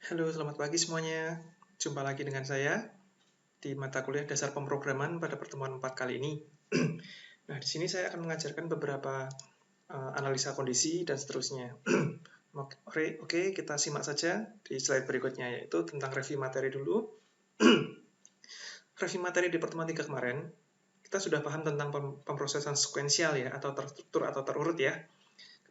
Halo, selamat pagi semuanya. Jumpa lagi dengan saya di mata kuliah dasar pemrograman pada pertemuan 4 kali ini. Nah, di sini saya akan mengajarkan beberapa analisa kondisi dan seterusnya. Oke, kita simak saja di slide berikutnya, yaitu tentang review materi dulu. Review materi di pertemuan 3 kemarin, kita sudah paham tentang pemrosesan sekuensial ya, atau terstruktur atau terurut ya.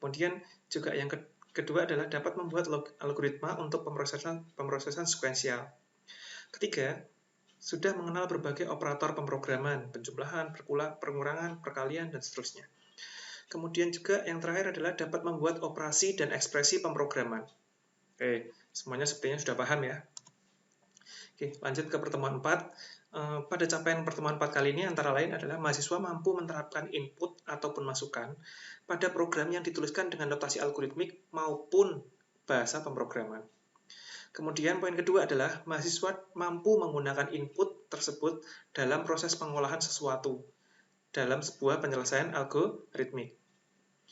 Kemudian juga yang kedua adalah dapat membuat algoritma untuk pemrosesan sekuensial. Ketiga, sudah mengenal berbagai operator pemrograman, penjumlahan, pengurangan, perkalian, dan seterusnya. Kemudian juga yang terakhir adalah dapat membuat operasi dan ekspresi pemrograman. Oke, semuanya sepertinya sudah paham ya. Oke, lanjut ke pertemuan 4. Pada capaian pertemuan 4 kali ini antara lain adalah mahasiswa mampu menerapkan input ataupun masukan pada program yang dituliskan dengan notasi algoritmik maupun bahasa pemrograman. Kemudian poin kedua adalah mahasiswa mampu menggunakan input tersebut dalam proses pengolahan sesuatu dalam sebuah penyelesaian algoritmik.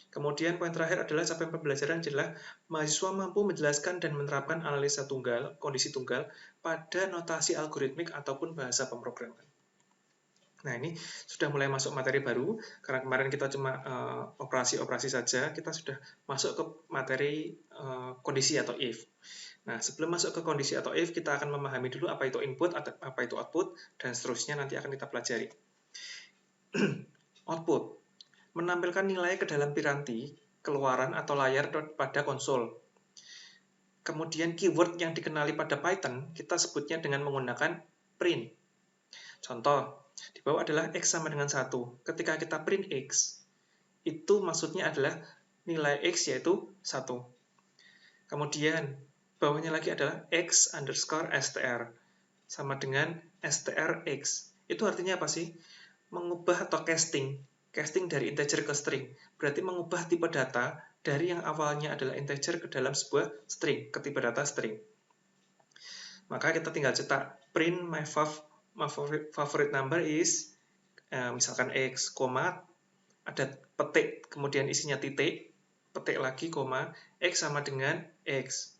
Kemudian poin terakhir adalah capaian pembelajaran adalah mahasiswa mampu menjelaskan dan menerapkan analisa tunggal, kondisi tunggal pada notasi algoritmik ataupun bahasa pemrograman. Nah, ini sudah mulai masuk materi baru, karena kemarin kita cuma operasi-operasi saja, kita sudah masuk ke materi kondisi atau if. Nah, sebelum masuk ke kondisi atau if, kita akan memahami dulu apa itu input, apa itu output, dan seterusnya nanti akan kita pelajari. Output menampilkan nilai ke dalam piranti, keluaran atau layar pada konsol. Kemudian keyword yang dikenali pada Python, kita sebutnya dengan menggunakan print. Contoh, di bawah adalah X sama dengan 1. Ketika kita print X, itu maksudnya adalah nilai X yaitu 1. Kemudian, bawahnya lagi adalah X underscore str, sama dengan strx. Itu artinya apa sih? Mengubah atau casting dari integer ke string. Berarti mengubah tipe data dari yang awalnya adalah integer ke dalam sebuah string, ke tipe data string. Maka kita tinggal cetak print my favorite number is misalkan x, koma, ada petik, kemudian isinya titik, petik lagi, koma, x sama dengan x.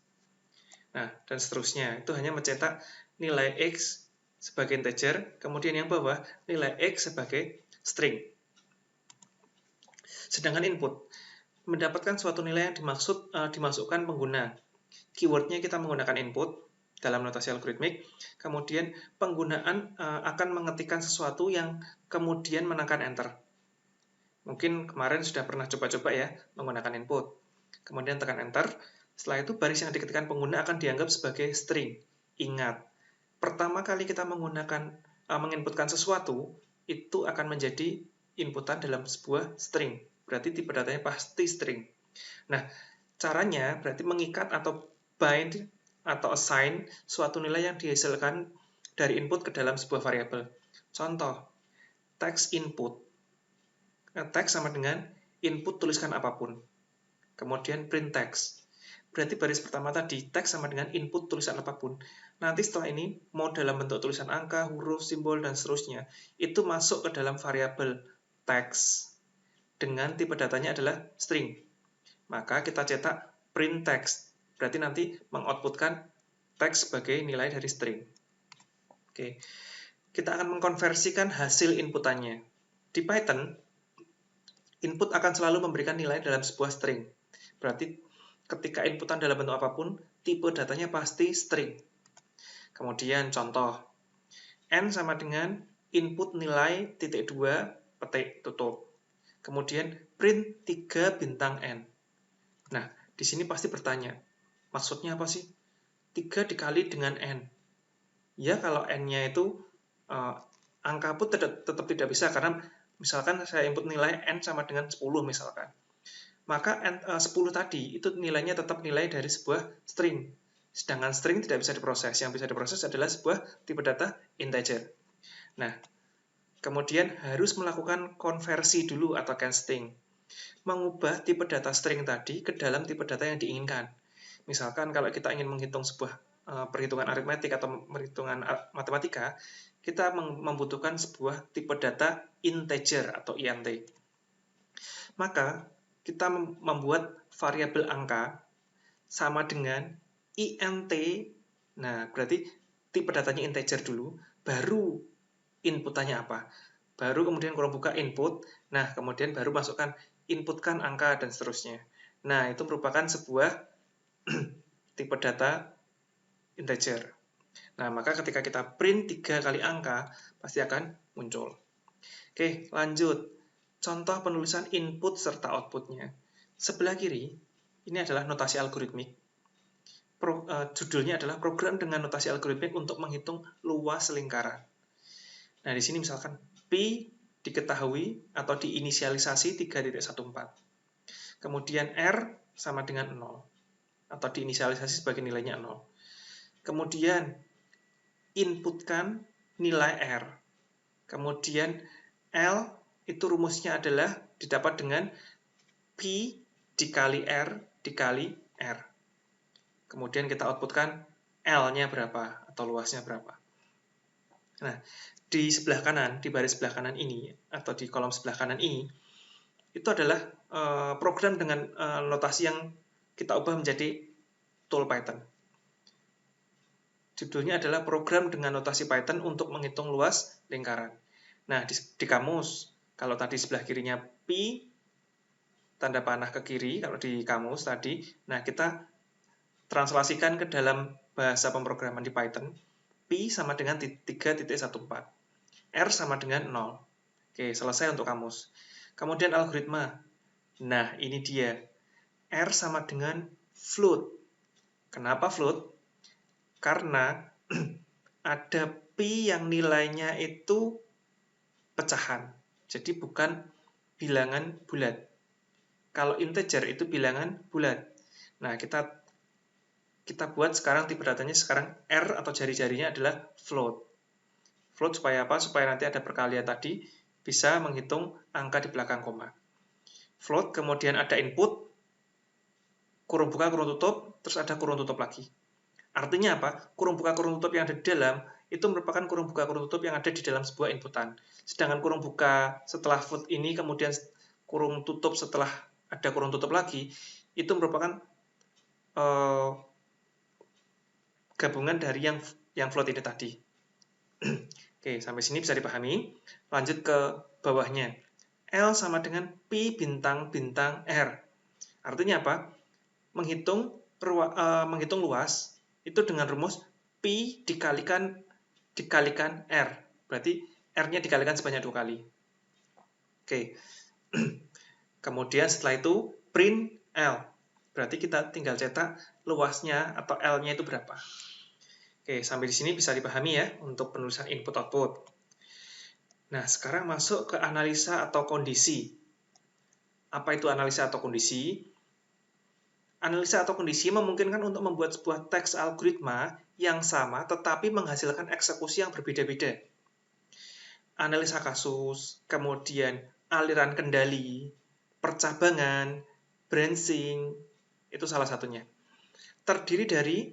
Nah, dan seterusnya. Itu hanya mencetak nilai x sebagai integer, kemudian yang bawah nilai x sebagai string. Sedangkan input mendapatkan suatu nilai yang dimasukkan pengguna. Keywordnya kita menggunakan input dalam notasi algoritmik, kemudian penggunaan akan mengetikkan sesuatu yang kemudian menekan enter. Mungkin kemarin sudah pernah coba-coba ya menggunakan input. Kemudian tekan enter, setelah itu baris yang diketikkan pengguna akan dianggap sebagai string. Ingat, pertama kali kita menginputkan sesuatu, itu akan menjadi inputan dalam sebuah string. Berarti tipe datanya pasti string. Nah, caranya berarti mengikat atau bind atau assign suatu nilai yang dihasilkan dari input ke dalam sebuah variabel. Contoh, text input. Text sama dengan input tuliskan apapun. Kemudian print text. Berarti baris pertama tadi, teks sama dengan input tulisan apapun. Nanti setelah ini, mau dalam bentuk tulisan angka, huruf, simbol, dan seterusnya, itu masuk ke dalam variabel teks dengan tipe datanya adalah string. Maka kita cetak print text. Berarti nanti mengoutputkan teks sebagai nilai dari string. Oke. Kita akan mengkonversikan hasil inputannya. Di Python, input akan selalu memberikan nilai dalam sebuah string. Berarti ketika inputan dalam bentuk apapun, tipe datanya pasti string. Kemudian contoh, n sama dengan input nilai titik 2 petik tutup. Kemudian print 3 bintang n. Nah, di sini pasti bertanya, maksudnya apa sih? 3 dikali dengan n. Ya, kalau n-nya itu angka pun tetap tidak bisa, karena misalkan saya input nilai n sama dengan 10 misalkan. Maka 10 tadi itu nilainya tetap nilai dari sebuah string. Sedangkan string tidak bisa diproses. Yang bisa diproses adalah sebuah tipe data integer. Nah, kemudian harus melakukan konversi dulu atau casting. Mengubah tipe data string tadi ke dalam tipe data yang diinginkan. Misalkan kalau kita ingin menghitung sebuah perhitungan aritmetik atau perhitungan matematika, kita membutuhkan sebuah tipe data integer atau int. Maka kita membuat variabel angka sama dengan int, nah berarti tipe datanya integer dulu, baru inputannya apa. Baru kemudian kurung buka input, nah kemudian baru masukkan inputkan angka dan seterusnya. Nah, itu merupakan sebuah tipe data integer. Nah, maka ketika kita print 3 kali angka, pasti akan muncul. Oke, lanjut. Contoh penulisan input serta outputnya. Sebelah kiri, ini adalah notasi algoritmik. Judulnya adalah program dengan notasi algoritmik untuk menghitung luas lingkaran. Nah, di sini misalkan Pi diketahui atau diinisialisasi 3.14. Kemudian R sama dengan 0 atau diinisialisasi sebagai nilainya 0. Kemudian inputkan nilai R. Kemudian L itu rumusnya adalah didapat dengan Pi dikali R dikali R. Kemudian kita outputkan L-nya berapa atau luasnya berapa. Nah, di sebelah kanan, di baris sebelah kanan ini, atau di kolom sebelah kanan ini, itu adalah program dengan notasi yang kita ubah menjadi tool Python. Judulnya adalah program dengan notasi Python untuk menghitung luas lingkaran. Nah, di kamus, kalau tadi sebelah kirinya Pi, tanda panah ke kiri, kalau di kamus tadi, nah kita translasikan ke dalam bahasa pemrograman di Python, Pi sama dengan 3.14, R sama dengan 0. Oke, selesai untuk kamus. Kemudian algoritma. Nah, ini dia. R sama dengan float. Kenapa float? Karena ada Pi yang nilainya itu pecahan. Jadi bukan bilangan bulat. Kalau integer itu bilangan bulat. Nah, kita buat sekarang tipe datanya sekarang R atau jari-jarinya adalah float. Float supaya apa? Supaya nanti ada perkalian tadi bisa menghitung angka di belakang koma. Float, kemudian ada input, kurung buka, kurung tutup, terus ada kurung tutup lagi. Artinya apa? Kurung buka, kurung tutup yang ada di dalam itu merupakan kurung buka, kurung tutup yang ada di dalam sebuah inputan. Sedangkan kurung buka setelah float ini, kemudian kurung tutup setelah ada kurung tutup lagi, itu merupakan gabungan dari yang float ini tadi. Oke, sampai sini bisa dipahami. Lanjut ke bawahnya. L sama dengan Pi bintang R. Artinya apa? Menghitung luas itu dengan rumus Pi dikalikan R. Berarti R-nya dikalikan sebanyak 2 kali. Oke. Kemudian setelah itu print L. Berarti kita tinggal cetak luasnya atau L-nya itu berapa. Oke, sampai di sini bisa dipahami ya untuk penulisan input-output. Nah, sekarang masuk ke analisa atau kondisi. Apa itu analisa atau kondisi? Analisa atau kondisi memungkinkan untuk membuat sebuah teks algoritma yang sama tetapi menghasilkan eksekusi yang berbeda-beda. Analisa kasus, kemudian aliran kendali, percabangan, branching, itu salah satunya. Terdiri dari,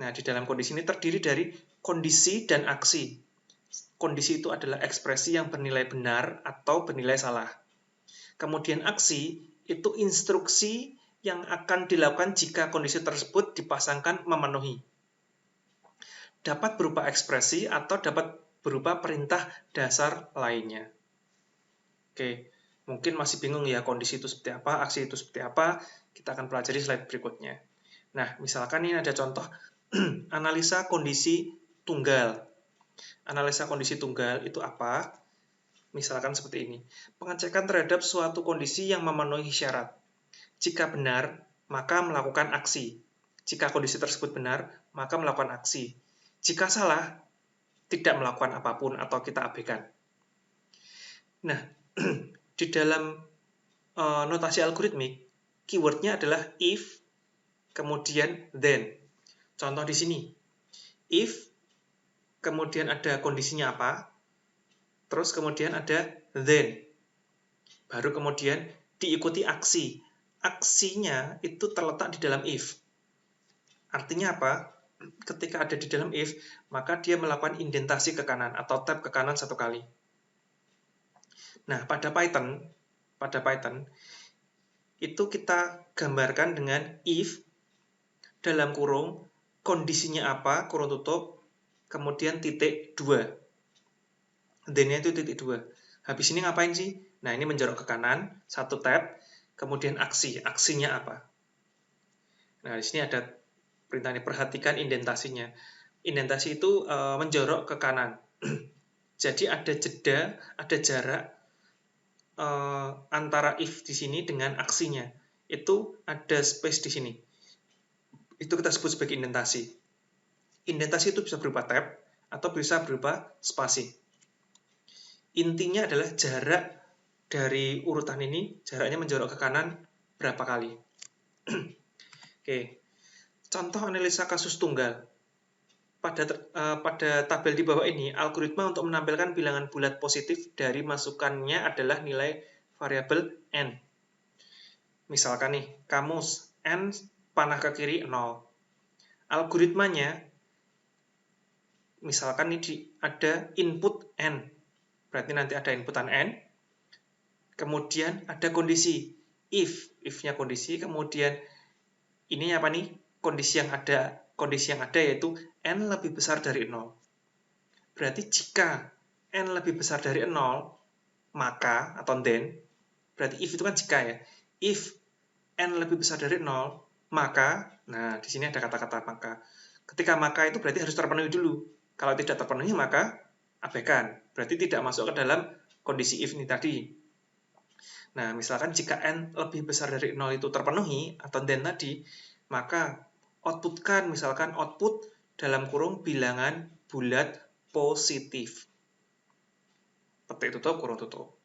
nah di dalam kondisi ini terdiri dari kondisi dan aksi. Kondisi itu adalah ekspresi yang bernilai benar atau bernilai salah. Kemudian aksi itu instruksi yang akan dilakukan jika kondisi tersebut dipasangkan memenuhi. Dapat berupa ekspresi atau dapat berupa perintah dasar lainnya. Oke, mungkin masih bingung ya kondisi itu seperti apa, aksi itu seperti apa, kita akan pelajari slide berikutnya. Nah, misalkan ini ada contoh analisa kondisi tunggal. Analisa kondisi tunggal itu apa? Misalkan seperti ini. Pengecekan terhadap suatu kondisi yang memenuhi syarat. Jika benar, maka melakukan aksi. Jika kondisi tersebut benar, maka melakukan aksi. Jika salah, tidak melakukan apapun atau kita abaikan. Nah, di dalam notasi algoritmik, keywordnya adalah if, kemudian then. Contoh di sini, if, kemudian ada kondisinya apa, terus kemudian ada then. Baru kemudian diikuti aksi. Aksinya itu terletak di dalam if. Artinya apa? Ketika ada di dalam if, maka dia melakukan indentasi ke kanan atau tab ke kanan 1 kali. Nah, pada Python itu kita gambarkan dengan if dalam kurung kondisinya apa, kurung tutup, kemudian titik 2. Then-nya itu titik 2. Habis ini ngapain sih? Nah, ini menjorok ke kanan, satu tab, kemudian aksinya apa? Nah, di sini ada perintahnya, perhatikan indentasinya. Indentasi itu menjorok ke kanan. Jadi ada jeda, ada jarak antara if di sini dengan aksinya. Itu ada space di sini. Itu kita sebut sebagai indentasi. Indentasi itu bisa berupa tab atau bisa berupa spasi. Intinya adalah jarak dari urutan ini, jaraknya menjorok ke kanan berapa kali. Oke, contoh analisa kasus tunggal. Pada tabel di bawah ini, algoritma untuk menampilkan bilangan bulat positif dari masukannya adalah nilai variabel n. Misalkan nih, kamus n panah ke kiri 0. Algoritmanya, misalkan ini ada input n. Berarti nanti ada inputan n. Kemudian ada kondisi if-nya kondisi, kemudian ini apa nih? Kondisi yang ada yaitu n lebih besar dari 0. Berarti jika n lebih besar dari 0, maka atau then, berarti if itu kan jika ya. If n lebih besar dari 0, maka, nah di sini ada kata-kata maka. Ketika maka itu berarti harus terpenuhi dulu. Kalau tidak terpenuhi maka abaikan. Berarti tidak masuk ke dalam kondisi if ini tadi. Nah, misalkan jika n lebih besar dari 0 itu terpenuhi atau then tadi, maka outputkan misalkan output dalam kurung bilangan bulat positif. Petik tutup, kurung tutup.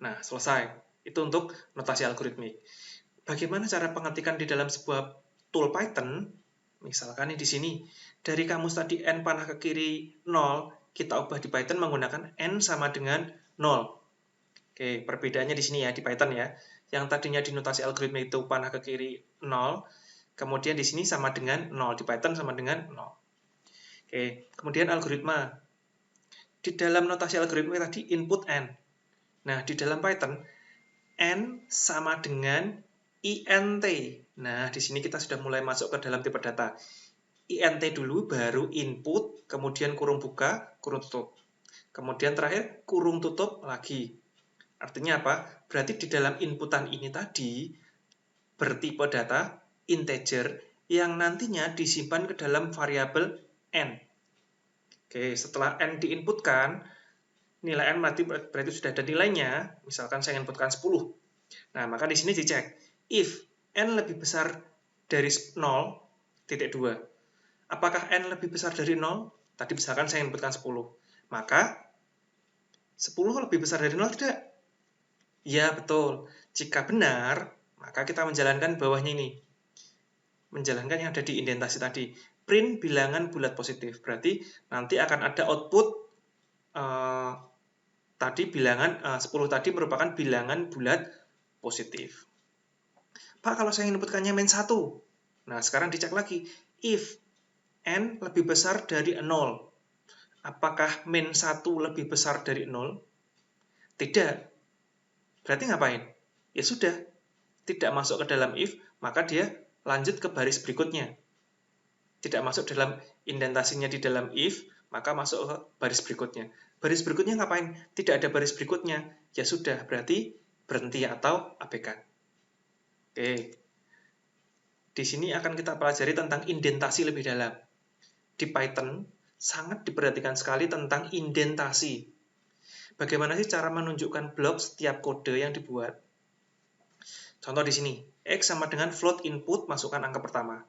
Nah, selesai. Itu untuk notasi algoritmik. Bagaimana cara pengetikan di dalam sebuah tool Python? Misalkan nih di sini, dari kamus tadi n panah ke kiri 0, kita ubah di Python menggunakan n sama dengan 0. Oke, perbedaannya di sini ya, di Python ya. Yang tadinya di notasi algoritmik itu panah ke kiri 0, kemudian di sini sama dengan 0, di Python sama dengan 0. Oke, kemudian algoritma. Di dalam notasi algoritmik tadi input n. Nah, di dalam Python, n sama dengan int. Nah, di sini kita sudah mulai masuk ke dalam tipe data. int dulu, baru input, kemudian kurung buka, kurung tutup. Kemudian terakhir, kurung tutup lagi. Artinya apa? Berarti di dalam inputan ini tadi, bertipe data, integer, yang nantinya disimpan ke dalam variabel n. Oke, setelah n diinputkan, nilai n berarti sudah ada nilainya, misalkan saya inputkan 10. Nah, maka di sini dicek, if n lebih besar dari 0,2, apakah n lebih besar dari 0? Tadi misalkan saya inputkan 10. Maka 10 lebih besar dari 0 tidak? Ya, betul. Jika benar, maka kita menjalankan bawahnya ini. Menjalankan yang ada di indentasi tadi. Print bilangan bulat positif. Berarti nanti akan ada output tadi bilangan 10 tadi merupakan bilangan bulat positif. Pak, kalau saya inputkannya -1. Nah, sekarang dicek lagi. If n lebih besar dari 0, apakah -1 lebih besar dari 0? Tidak. Berarti ngapain? Ya sudah, tidak masuk ke dalam if, maka dia lanjut ke baris berikutnya. Tidak masuk dalam indentasinya di dalam if, maka masuk ke baris berikutnya. Baris berikutnya ngapain? Tidak ada baris berikutnya. Ya sudah, berarti berhenti atau abaikan. Oke. Di sini akan kita pelajari tentang indentasi lebih dalam. Di Python, sangat diperhatikan sekali tentang indentasi. Bagaimana sih cara menunjukkan blok setiap kode yang dibuat? Contoh di sini, X sama dengan float input, masukkan angka pertama.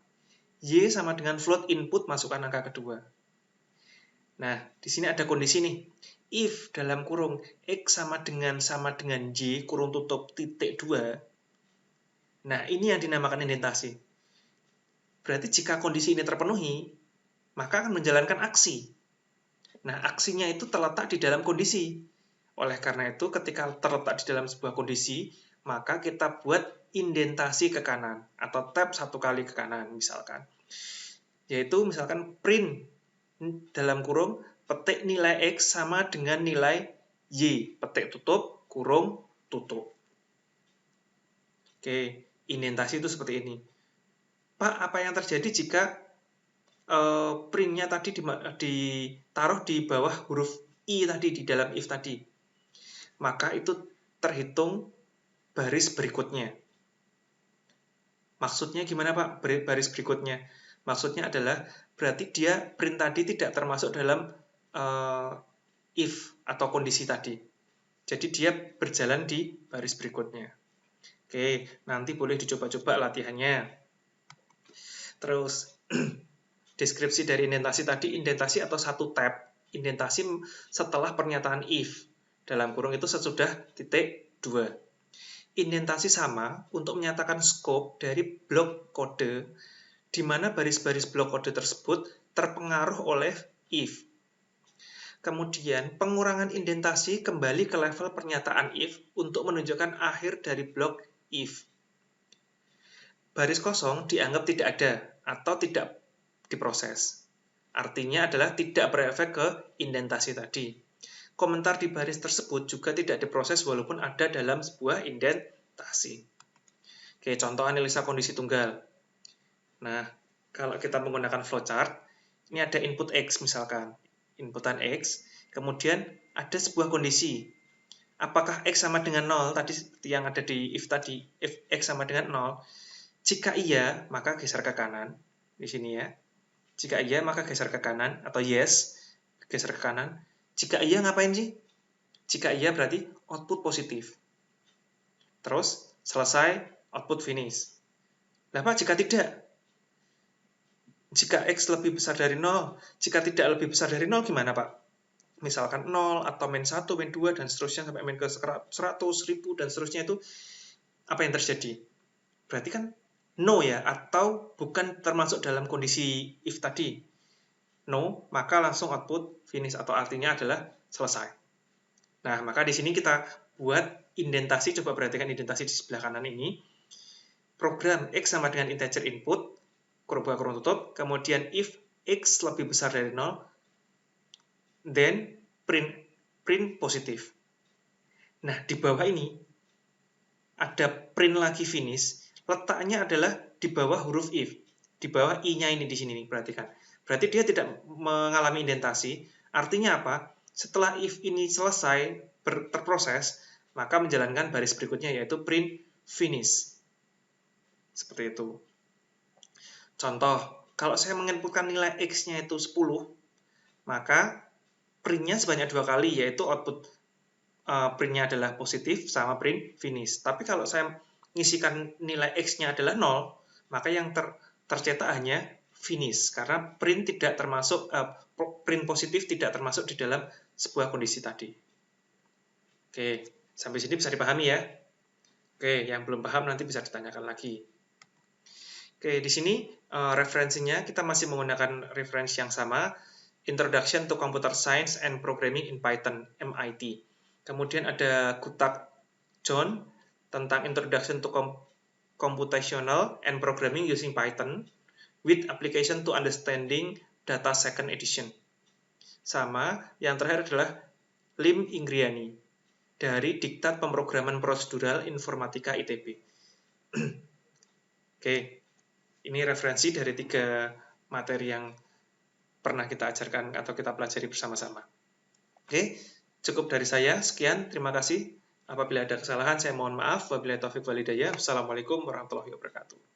Y sama dengan float input, masukkan angka kedua. Nah, di sini ada kondisi nih. If dalam kurung X sama dengan Y, kurung tutup titik 2. Nah, ini yang dinamakan indentasi. Berarti jika kondisi ini terpenuhi, maka akan menjalankan aksi. Nah, aksinya itu terletak di dalam kondisi. Oleh karena itu, ketika terletak di dalam sebuah kondisi, maka kita buat indentasi ke kanan, atau tab satu kali ke kanan, misalkan. Yaitu misalkan print dalam kurung petik nilai X sama dengan nilai Y, petik tutup, kurung tutup. Oke, indentasi itu seperti ini. Pak, apa yang terjadi jika printnya tadi ditaruh di bawah huruf I tadi di dalam if tadi, maka itu terhitung baris berikutnya. Maksudnya gimana Pak? Baris berikutnya. Maksudnya adalah berarti dia print tadi tidak termasuk dalam if atau kondisi tadi. Jadi dia berjalan di baris berikutnya. Oke, nanti boleh dicoba-coba latihannya. Terus deskripsi dari indentasi tadi, indentasi atau satu tab, indentasi setelah pernyataan if. Dalam kurung itu sesudah titik 2. Indentasi sama untuk menyatakan scope dari blok kode, di mana baris-baris blok kode tersebut terpengaruh oleh if. Kemudian, pengurangan indentasi kembali ke level pernyataan if untuk menunjukkan akhir dari blok if. Baris kosong dianggap tidak ada atau tidak diproses. Artinya adalah tidak berefek ke indentasi tadi. Komentar di baris tersebut juga tidak diproses walaupun ada dalam sebuah indentasi. Oke, contoh analisa kondisi tunggal. Nah, kalau kita menggunakan flowchart, ini ada input X misalkan. Inputan X, kemudian ada sebuah kondisi. Apakah X sama dengan 0, tadi yang ada di if tadi, if X sama dengan 0, jika iya, maka geser ke kanan, di sini ya. Jika iya, maka geser ke kanan, atau yes, geser ke kanan. Jika iya, ngapain sih? Jika iya, berarti output positif. Terus, selesai, output finish. Nah, Pak, jika tidak? Jika X lebih besar dari 0, jika tidak lebih besar dari 0, gimana, Pak? Misalkan 0, atau min 1, min 2, dan seterusnya, sampai min ke 100, 1000, dan seterusnya itu, apa yang terjadi? Berarti kan no ya, atau bukan termasuk dalam kondisi if tadi. No, maka langsung output finish, atau artinya adalah selesai. Nah, maka di sini kita buat indentasi, coba perhatikan indentasi di sebelah kanan ini. Program X sama dengan integer input, kurung buka kurung tutup, kemudian if X lebih besar dari 0, then print positif. Nah, di bawah ini ada print lagi finish, letaknya adalah di bawah huruf if. Di bawah i-nya ini di sini nih, perhatikan. Berarti dia tidak mengalami indentasi. Artinya apa? Setelah if ini selesai terproses, maka menjalankan baris berikutnya yaitu print finish. Seperti itu. Contoh, kalau saya menginputkan nilai X-nya itu 10, maka print-nya sebanyak 2 kali, yaitu output print-nya adalah positif sama print finish. Tapi kalau saya ngisikan nilai X-nya adalah 0, maka yang tercetak hanya finish, karena print tidak termasuk print positif tidak termasuk di dalam sebuah kondisi tadi. Oke, sampai sini bisa dipahami ya. Oke, yang belum paham nanti bisa ditanyakan lagi. Oke, di sini referensinya kita masih menggunakan referensi yang sama, Introduction to Computer Science and Programming in Python, MIT. Kemudian ada Gutak John tentang Introduction to Computational and Programming using Python with Application to Understanding Data Second Edition. Sama, yang terakhir adalah Lim Ingriani dari Diktat Pemrograman Prosedural Informatika ITB. Oke. Ini referensi dari 3 materi yang pernah kita ajarkan atau kita pelajari bersama-sama. Oke, cukup dari saya. Sekian, terima kasih. Apabila ada kesalahan, saya mohon maaf. Wabillahi taufiq wal hidayah. Wassalamualaikum warahmatullahi wabarakatuh.